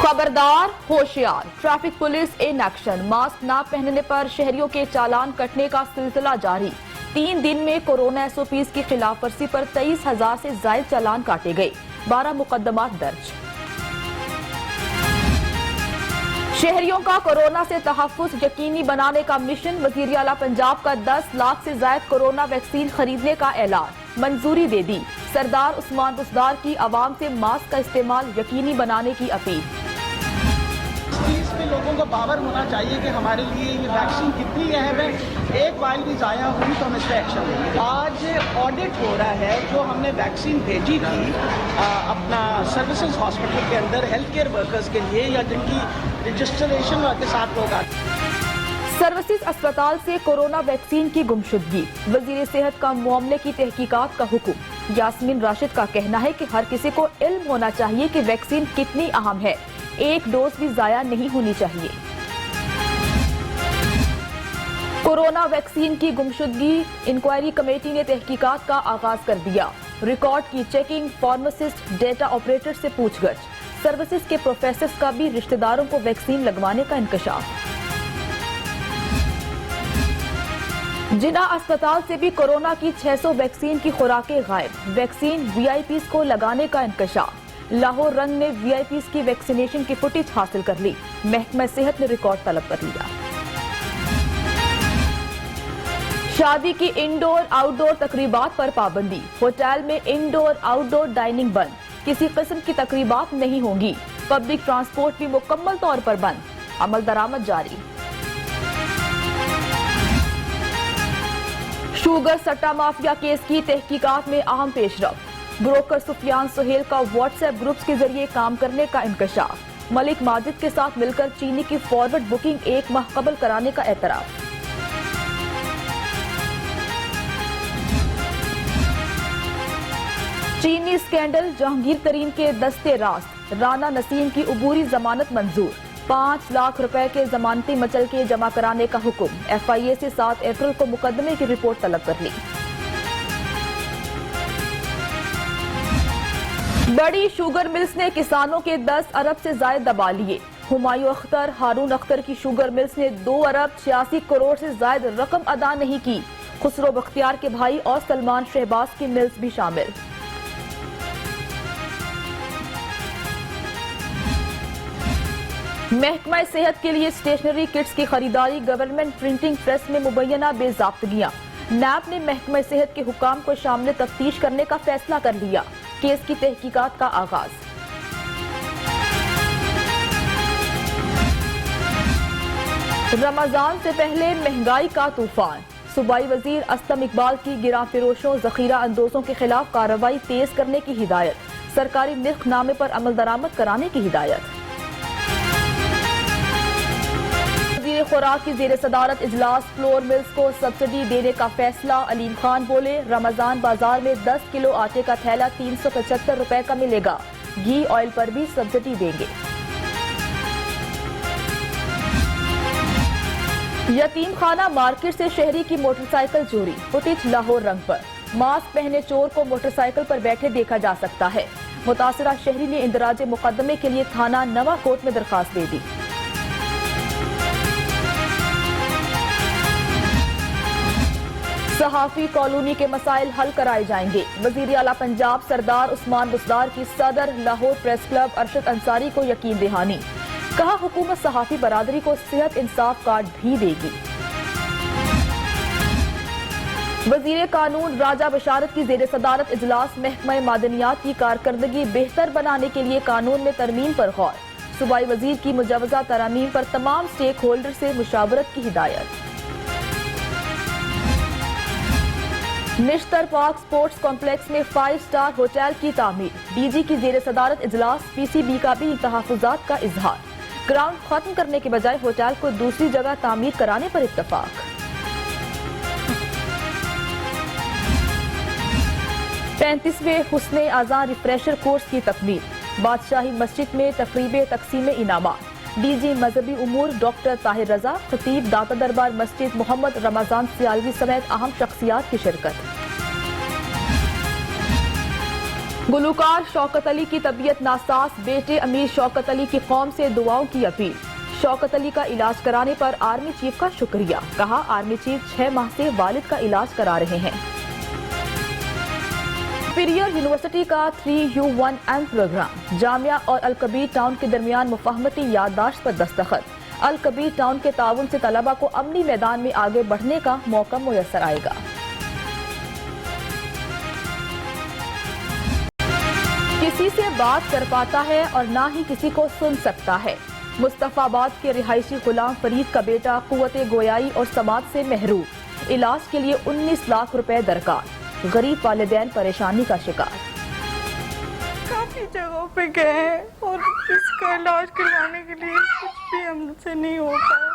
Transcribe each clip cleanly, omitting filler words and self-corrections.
खबरदार होशियार, traffic police in action. Mask न पहनने पर शहरियों के चालान कटने का सिलसिला जारी। 3 दिन में कोरोना एसओपीज की खिलाफ वर्जी पर 23,000 से ज्यादा चालान काटे गए, 12 मुकदमात दर्ज। शहरियों का कोरोना से तहफ्फुज यकीनी बनाने का मिशन। वजीर आला पंजाब का 10 लाख से ज्यादा कोरोना वैक्सीन खरीदने का ऐलान, मंजूरी दे दी। सरदार उस्मान बुज़दार की आवाम से मास्क का इस्तेमाल यकीनी बनाने की अपील। चीज़ पे लोगों को बावर होना चाहिए कि हमारे लिए ये वैक्सीन कितनी अहम है। एक फाइल भी ज़ाया हुई तो हम इस पर एक्शन लेंगे। आज ऑडिट हो रहा है, जो हमने वैक्सीन भेजी थी अपना सर्विसेज हॉस्पिटल के अंदर हेल्थ केयर वर्कर्स के लिए, या जिनकी रजिस्ट्रेशन के साथ लोग आते। सर्विसेज अस्पताल से कोरोना वैक्सीन की गुमशुदगी, वजीर सेहत का मामले की तहकीकात का हुक्म। यास्मीन राशिद का कहना है कि हर किसी को इल्म होना चाहिए कि वैक्सीन कितनी अहम है, एक डोज भी जाया नहीं होनी चाहिए। कोरोना वैक्सीन की गुमशुदगी, इंक्वायरी कमेटी ने तहकीकात का आगाज कर दिया। रिकॉर्ड की चेकिंग, फार्मासिस्ट, डेटा ऑपरेटर से पूछगछ। सर्विसेज के प्रोफेसर का भी रिश्तेदारों को वैक्सीन लगवाने का इंकशाफ। जिना अस्पताल से भी कोरोना की 600 वैक्सीन की खुराकें गायब। वैक्सीन वीआईपीज को लगाने का इंकशाफ। लाहौर रंग ने वीआईपीज की वैक्सीनेशन की फुटेज हासिल कर ली। महकमा सेहत ने रिकॉर्ड तलब कर लिया। शादी की इंडोर आउटडोर तकरीबात पर पाबंदी। होटल में इंडोर आउटडोर डाइनिंग बंद, किसी किस्म की तकरीबात नहीं होंगी। पब्लिक ट्रांसपोर्ट भी मुकम्मल तौर पर बंद, अमल दरामद जारी। शुगर सट्टा माफिया केस की तहकीकात में अहम पेशरफ। ब्रोकर सुफियान सुहेल का व्हाट्सएप ग्रुप्स के जरिए काम करने का इंकशाफ। मलिक माजिद के साथ मिलकर चीनी की फॉरवर्ड बुकिंग 1 माह कबल कराने का एतराफ। चीनी स्कैंडल, जहांगीर तरीन के दस्ते रास्त। राना नसीम की उबूरी जमानत मंजूर। 5 लाख रुपए के जमानती मचल के जमा कराने का हुक्म। एफआईए से 7 अप्रैल को मुकदमे की रिपोर्ट तलब कर ली। बड़ी शुगर मिल्स ने किसानों के 10 अरब से ज्यादा दबा लिए। हुमायूं अख्तर, हारून अख्तर की शुगर मिल्स ने 2 अरब 86 करोड़ से ज्यादा रकम अदा नहीं की। खुसरो बख्तियार के भाई और सलमान शहबाज की मिल्स भी शामिल। महकमा सेहत के लिए स्टेशनरी किट्स की खरीदारी, गवर्नमेंट प्रिंटिंग प्रेस में मुबैना बेजाब्तगियां। नैब ने महकमा सेहत के हुकाम को शामिल तफ्तीश करने का फैसला कर लिया। केस की तहकीकात का आगाज। रमजान से पहले महंगाई का तूफान। सूबाई वजीर असलम इकबाल की गिरा फिरोशों, जखीरा अंदोजों के खिलाफ कार्रवाई तेज करने की हिदायत। सरकारी निर्खनामे पर अमल दरामद कराने की हिदायत। वज़ीर खुराक की ज़ेर सदारत इजलास, फ्लोर मिल्स को सब्सिडी देने का फैसला। अलीम खान बोले, रमजान बाजार में 10 किलो आटे का थैला 375 रुपए का मिलेगा। घी ऑयल पर भी सब्सिडी देंगे। यतीम खाना मार्केट से शहरी की मोटरसाइकिल चोरी, फुटेज लाहौर रंग पर। मास्क पहने चोर को मोटरसाइकिल पर बैठे देखा जा सकता है। मुतासिरा शहरी ने इंदराज मुकदमे के लिए थाना नवाकोट में दरखास्त दे दी। सहाफी कॉलोनी के मसाइल हल कराए जाएंगे। वजीर आला पंजाब सरदार उस्मान बुज़दार की सदर लाहौर प्रेस क्लब अरशद अंसारी को यकीन दहानी। कहा, हुकूमत सहाफी बरादरी को सेहत इंसाफ कार्ड भी देगी। वजीर कानून राजा बशारत की ज़ेर सदारत इजलास, महकमा मादनियात की कारकर्दगी बेहतर बनाने के लिए कानून में तरमीम पर गौर। सूबाई वजीर की मुजवजा तरामीम पर तमाम स्टेक होल्डर से मुशावरत की हिदायत। निश्तर पार्क स्पोर्ट्स कॉम्प्लेक्स में 5 स्टार होटल की तामीर। डीजी की ज़ेर सदारत इजलास, पीसीबी का भी तहफ़्फ़ुज़ात का इजहार। ग्राउंड खत्म करने के बजाय होटल को दूसरी जगह तामीर कराने पर इत्तफाक। 35वें हुस्ने आज़ान रिफ्रेशर कोर्स की तकमील। बादशाही मस्जिद में तकरीब तकसीम इनामात। डीजी मजहबी उमूर डॉक्टर ताहिर रजा, खतीब दाता दरबार मस्जिद मोहम्मद रमजान सियालवी समेत अहम शख्सियात की शिरकत। गुलूकार शौकत अली की तबीयत नासाज, बेटे अमीर शौकत अली की कौम से दुआओं की अपील। शौकत अली का इलाज कराने पर आर्मी चीफ का शुक्रिया, कहा आर्मी चीफ 6 माह से वालिद का इलाज करा रहे हैं। सुपीरियर यूनिवर्सिटी का 3U1M प्रोग्राम, जामिया और अल-कबीर टाउन के दरमियान मुफाहमती याददाश्त पर दस्तखत। अल-कबीर टाउन के ताउन से तलबा को अमनी मैदान में आगे बढ़ने का मौका मुयस्सर आएगा। किसी से बात कर पाता है और ना ही किसी को सुन सकता है। मुस्तफाबाद के रिहायशी गुलाम फरीद का बेटा कुव्वते गोयाई और समाज से महरूम, इलाज के लिए 19 लाख रुपए दरकार। गरीब वालिदैन परेशानी का शिकार। काफी जगहों पे गए हैं और इसका इलाज करवाने के लिए कुछ भी हमसे नहीं हो पाया।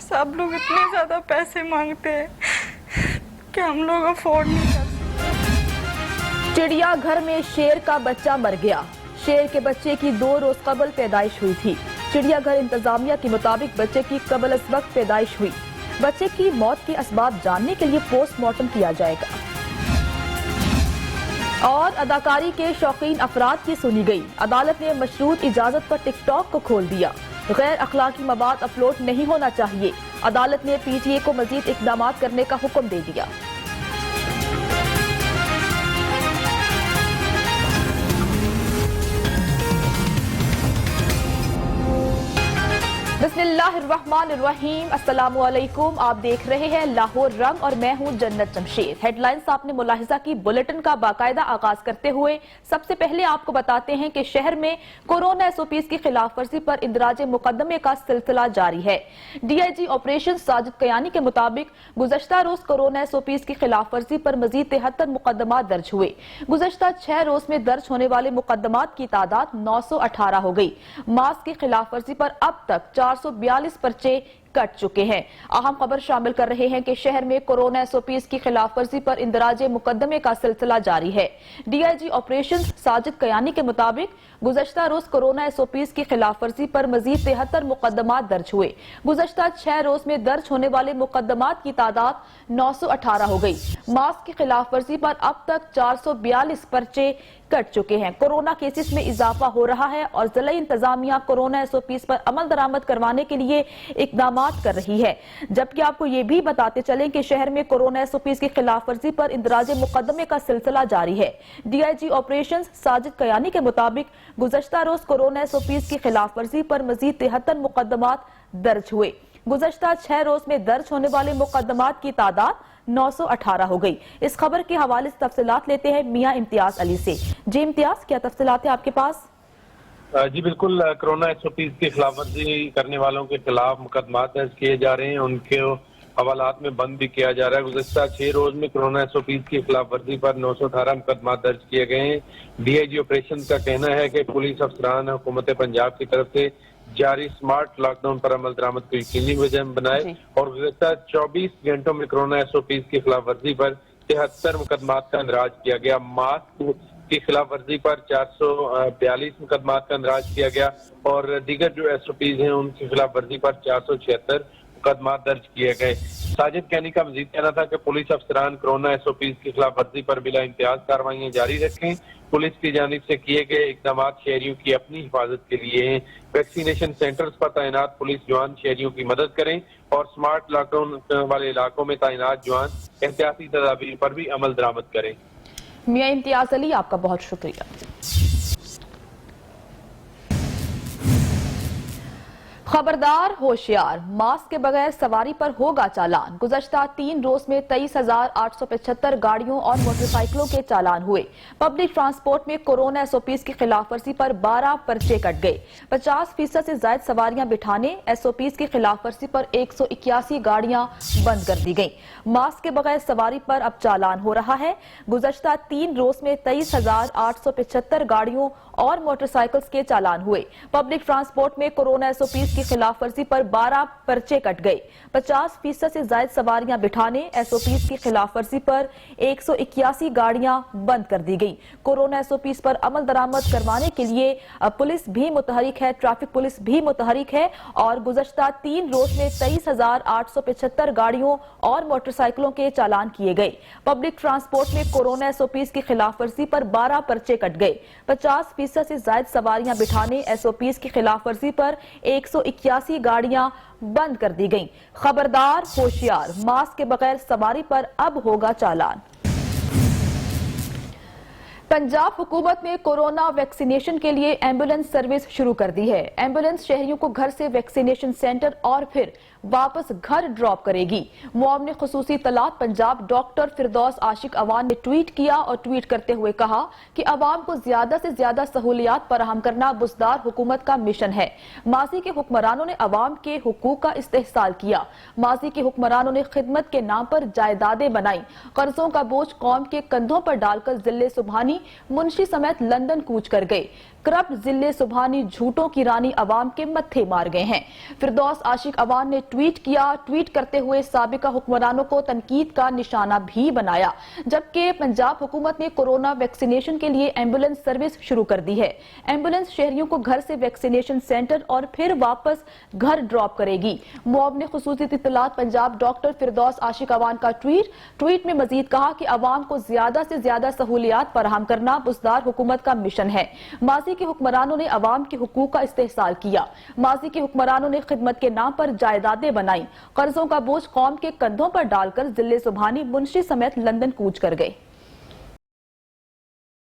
सब लोग इतने ज्यादा पैसे मांगते हैं कि हम लोग अफोर्ड नहीं कर सकते। चिड़िया घर में शेर का बच्चा मर गया। शेर के बच्चे की 2 रोज कबल पैदाइश हुई थी। चिड़िया घर इंतजामिया के मुताबिक बच्चे की कबल अस वक्त पैदाइश हुई। बच्चे की मौत के असबाब जानने के लिए पोस्टमार्टम किया जाएगा। और अदाकारी के शौकीन अफराद की सुनी गई। अदालत ने मशरूत इजाजत पर टिकटॉक को खोल दिया। गैर अखलाकी मवाद अपलोड नहीं होना चाहिए। अदालत ने PTA को मजीद इकदाम करने का हुक्म दे दिया। बिस्मिल्लाहिर्रहमानिर्रहीम, अस्सलामुअलैकुम। आप देख रहे हैं लाहौर रंग और मैं हूं जन्नत जमशेद। हेडलाइंस आपने मुलाहिजा की। बुलेटिन का बाकायदा आगाज करते हुए सबसे पहले आपको बताते हैं कि शहर में कोरोना SOPs की खिलाफ वर्जी पर इंदराज मुकदमे का सिलसिला जारी है। DIG ऑपरेशन साजिद कयानी के मुताबिक गुज़श्ता रोज कोरोना SOPs की खिलाफ वर्जी पर मजीद 73 मुकदमा दर्ज हुए। गुज़श्ता 6 रोज में दर्ज होने वाले मुकदमात की तादाद 918 हो गई। मास्क की खिलाफ वर्जी पर अब तक 442 पर्चे कट चुके हैं। अहम खबर शामिल कर रहे हैं कि शहर में कोरोना SOPs की खिलाफ वर्जी पर इंदराज मुकदमे का सिलसिला जारी है। DIG ऑपरेशन साजिद कयानी के मुताबिक गुज़श्ता रोज कोरोना SOPs की खिलाफ वर्जी पर मजीद 73 मुकदमात दर्ज हुए। गुज़श्ता 6 रोज में दर्ज होने वाले मुकदमात की तादाद 918 हो गई। मास्क की खिलाफ वर्जी पर अब तक 442 पर्चे कट चुके हैं। कोरोना केसेस में इजाफा हो रहा है और जिला इंतजामिया कोरोना SOPs पर अमल दरामद करवाने के लिए इकदाम कर रही है। जबकि आपको ये भी बताते चलें कि शहर में कोरोना SOPs की खिलाफ वर्जी पर इंदराज मुकदमे का सिलसिला जारी है। DIG ऑपरेशन साजिद कयानी के मुताबिक गुज़श्ता रोज कोरोना SOPs की खिलाफ वर्जी पर मजीद 73 मुकदमात दर्ज हुए। गुज़श्ता 6 रोज में दर्ज होने वाले मुकदमात की तादाद 918 हो गई। इस खबर के हवाले से तफसीलात लेते हैं मियां इम्तियाज अली से। जी इम्तियाज, क्या तफसीलात है आपके पास? जी बिल्कुल, कोरोना SOPs की खिलाफ वर्जी करने वालों के खिलाफ मुकदमात दर्ज किए जा रहे हैं। उनके हवालात में बंद भी किया जा रहा है। गुज़श्ता 6 रोज में कोरोना SOPs की खिलाफ वर्जी पर 918 मुकदमात दर्ज किए गए हैं। DIG ऑपरेशन का कहना है कि पुलिस अफसरान हुकूमत पंजाब की तरफ से जारी स्मार्ट लॉकडाउन पर अमल दरामद को यकीनी बनाए और गुज़श्ता 24 घंटों में कोरोना SOPs की खिलाफ वर्जी पर 73 मुकदमात का इंदराज किया गया। मास्क की खिलाफ वर्जी पर 442 मुकदमात का इंदराज किया गया और दीगर जो SOPs हैं उनकी खिलाफ वर्जी पर 476 मुकदमात दर्ज किए गए। साजिद कयानी का मजीद कहना था कि पुलिस अफसरान कोरोना SOPs की खिलाफ वर्जी पर बिला इम्तियाज कार्रवाइयां जारी रखें। पुलिस की जानिब से किए गए इकदाम शहरियों की अपनी हिफाजत के लिए हैं। वैक्सीनेशन सेंटर्स पर तैनात पुलिस जवान शहरियों की मदद करें और स्मार्ट लॉकडाउन वाले इलाकों में तैनात जवान एहतियाती तदाबीर पर भी अमल दरामद करें। मियां इम्तियाज अली, आपका बहुत शुक्रिया। खबरदार होशियार, मास्क के बगैर सवारी पर होगा चालान। गुज़श्ता 3 रोज में 23,875 गाड़ियों और मोटरसाइकिलों के चालान हुए। पब्लिक ट्रांसपोर्ट में कोरोना SOPs की खिलाफ वर्जी पर 12 पर्चे कट गए। 50% से ज्यादा सवारियां बिठाने SOPs की खिलाफ वर्जी पर 181 गाड़ियां बंद कर दी गई। मास्क के बगैर सवारी पर अब चालान हो रहा है। गुज़श्ता 3 रोज में 23,875 गाड़ियों और मोटरसाइकिल्स के चालान हुए। पब्लिक ट्रांसपोर्ट में कोरोना एसओपीज की खिलाफ वर्जी पर 12 पर्चे कट गए। 50% से ज्यादा सवारियां बिठाने, एसओपीज की खिलाफ वर्जी पर 181 गाड़ियां बंद कर दी गई। कोरोना एसओपीज पर अमल दरामद करवाने के लिए पुलिस भी मुतहरिक है, ट्रैफिक पुलिस भी मुतहरिक है और गुज़श्ता 3 रोज में 23,875 गाड़ियों और मोटरसाइकिलों के चालान किए गए। पब्लिक ट्रांसपोर्ट में कोरोना एसओपीज की खिलाफ वर्जी पर 12 पर्चे कट गए। 50% से ज्यादा सवारियां बिठाने, एसओपीज की खिलाफ वर्जी पर 181 गाड़ियां बंद कर दी गईं। खबरदार, होशियार, मास्क के बगैर सवारी पर अब होगा चालान। पंजाब हुकूमत ने कोरोना वैक्सीनेशन के लिए एम्बुलेंस सर्विस शुरू कर दी है। एम्बुलेंस शहरियों को घर से वैक्सीनेशन सेंटर और फिर वापस घर ड्रॉप करेगी। मुआवने खुसूसी तलात पंजाब डॉक्टर फिरदौस आशिक अवान ने ट्वीट किया और ट्वीट करते हुए कहा कि अवाम को ज्यादा से ज्यादा सहूलियात फराहम करना बुज़दार हुकूमत का मिशन है। माजी के हुक्मरानों ने अवाम के हुकूक का इस्तेहसाल किया। माजी के हुक्मरानों ने खिदमत के नाम पर जायदादें बनाई, कर्जों का बोझ कौम के कंधों पर डालकर जिले सुबहानी, मुंशी समेत लंदन कूच कर गए। करप्ट जिले सुबहानी झूठों की रानी अवाम के मत्थे मार गए हैं। फिरदौस आशिक अवान ने ट्वीट किया, ट्वीट करते हुए साबिका हुक्मरानों को तनकीद का निशाना भी बनाया। जबकि पंजाब हुकूमत ने कोरोना वैक्सीनेशन के लिए एम्बुलेंस सर्विस शुरू कर दी है। एम्बुलेंस शहरियों को घर से वैक्सीनेशन सेंटर और फिर वापस घर ड्रॉप करेगी। मुआवने खुसूसी इत्तलात पंजाब डॉक्टर फिरदौस आशिक अवान का ट्वीट में मजीद कहा कि अवाम को ज्यादा से ज्यादा सहूलियात फराहम करना बुज़दार हुकूमत का मिशन है। माजी के हुक्मरानों ने अवाम के हुकूक का इस्तेहसाल किया। माजी के हुक्मरानों ने खिदमत के नाम पर जायदादें बनाई, कर्जों का बोझ कौम के कंधों पर डालकर जिले सुबहानी, मुंशी समेत लंदन कूच कर गए।